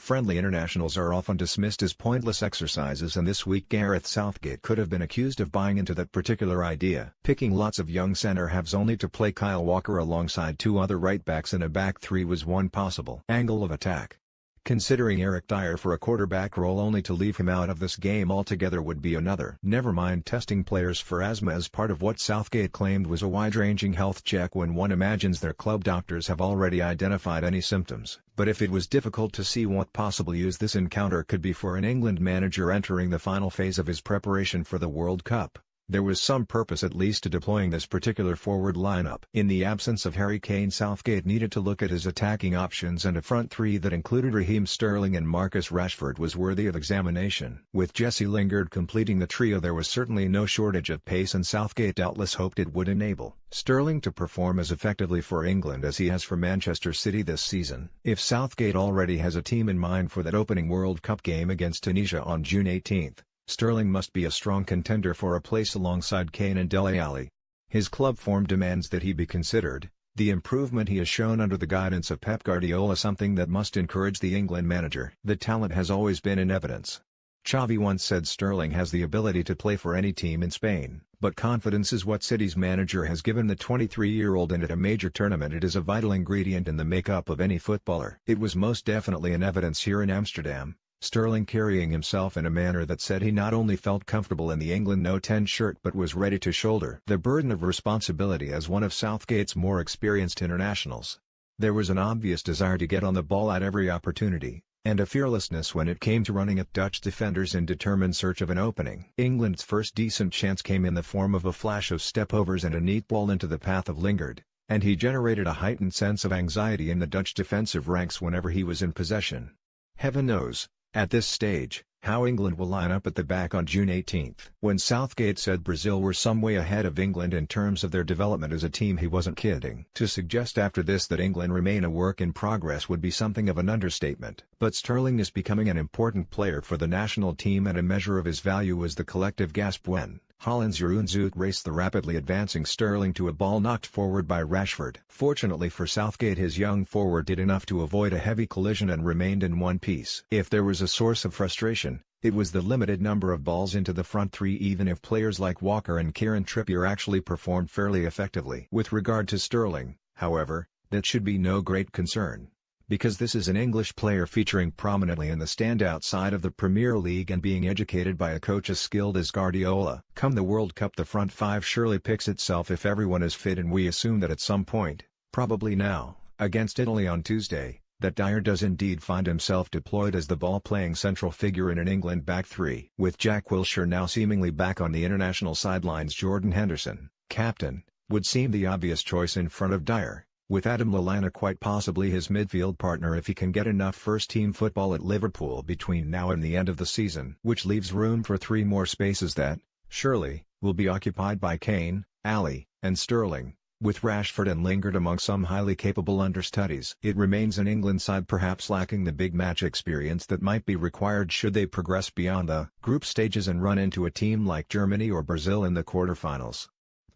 Friendly internationals are often dismissed as pointless exercises, and this week Gareth Southgate could have been accused of buying into that particular idea. Picking lots of young centre-halves only to play Kyle Walker alongside two other right-backs in a back three was one possible angle of attack. Considering Eric Dyer for a quarterback role only to leave him out of this game altogether would be another. Never mind testing players for asthma as part of what Southgate claimed was a wide-ranging health check when one imagines their club doctors have already identified any symptoms. But if it was difficult to see what possible use this encounter could be for an England manager entering the final phase of his preparation for the World Cup, there was some purpose at least to deploying this particular forward lineup. In the absence of Harry Kane, Southgate needed to look at his attacking options, and a front three that included Raheem Sterling and Marcus Rashford was worthy of examination. With Jesse Lingard completing the trio, there was certainly no shortage of pace, and Southgate doubtless hoped it would enable Sterling to perform as effectively for England as he has for Manchester City this season. If Southgate already has a team in mind for that opening World Cup game against Tunisia on June 18, Sterling must be a strong contender for a place alongside Kane and Dele Alli. His club form demands that he be considered. The improvement he has shown under the guidance of Pep Guardiola something that must encourage the England manager. The talent has always been in evidence. Xavi once said Sterling has the ability to play for any team in Spain, but confidence is what City's manager has given the 23-year-old, and at a major tournament it is a vital ingredient in the makeup of any footballer. It was most definitely in evidence here in Amsterdam, Sterling carrying himself in a manner that said he not only felt comfortable in the England No. 10 shirt but was ready to shoulder the burden of responsibility as one of Southgate's more experienced internationals. There was an obvious desire to get on the ball at every opportunity, and a fearlessness when it came to running at Dutch defenders in determined search of an opening. England's first decent chance came in the form of a flash of step-overs and a neat ball into the path of Lingard, and he generated a heightened sense of anxiety in the Dutch defensive ranks whenever he was in possession. Heaven knows, at this stage, how England will line up at the back on June 18. When Southgate said Brazil were some way ahead of England in terms of their development as a team, he wasn't kidding. To suggest after this that England remain a work in progress would be something of an understatement. But Sterling is becoming an important player for the national team, and a measure of his value was the collective gasp when Holland's Jeroen Zoet raced the rapidly advancing Sterling to a ball knocked forward by Rashford. Fortunately for Southgate, his young forward did enough to avoid a heavy collision and remained in one piece. If there was a source of frustration, it was the limited number of balls into the front three, even if players like Walker and Kieran Trippier actually performed fairly effectively. With regard to Sterling, however, that should be no great concern, because this is an English player featuring prominently in the standout side of the Premier League and being educated by a coach as skilled as Guardiola. Come the World Cup, the front five surely picks itself if everyone is fit, and we assume that at some point, probably now, against Italy on Tuesday, that Dyer does indeed find himself deployed as the ball-playing central figure in an England back three. With Jack Wilshere now seemingly back on the international sidelines, Jordan Henderson, captain, would seem the obvious choice in front of Dyer, with Adam Lallana quite possibly his midfield partner if he can get enough first-team football at Liverpool between now and the end of the season, which leaves room for three more spaces that, surely, will be occupied by Kane, Alli, and Sterling, with Rashford and Lingard among some highly capable understudies. It remains an England side perhaps lacking the big match experience that might be required should they progress beyond the group stages and run into a team like Germany or Brazil in the quarterfinals.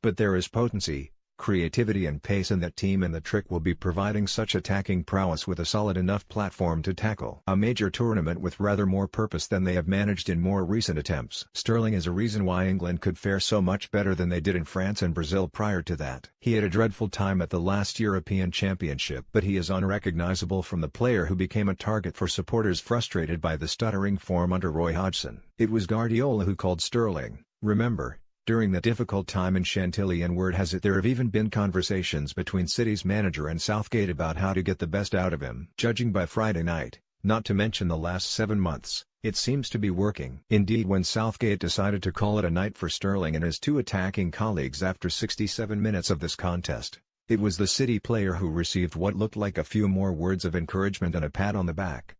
But there is potency, creativity and pace in that team, and the trick will be providing such attacking prowess with a solid enough platform to tackle a major tournament with rather more purpose than they have managed in more recent attempts. Sterling is a reason why England could fare so much better than they did in France and Brazil prior to that. He had a dreadful time at the last European Championship, but he is unrecognizable from the player who became a target for supporters frustrated by the stuttering form under Roy Hodgson. It was Guardiola who called Sterling, remember, during the difficult time in Chantilly, and word has it there have even been conversations between City's manager and Southgate about how to get the best out of him. Judging by Friday night, not to mention the last 7 months, it seems to be working. Indeed, when Southgate decided to call it a night for Sterling and his two attacking colleagues after 67 minutes of this contest, it was the City player who received what looked like a few more words of encouragement and a pat on the back.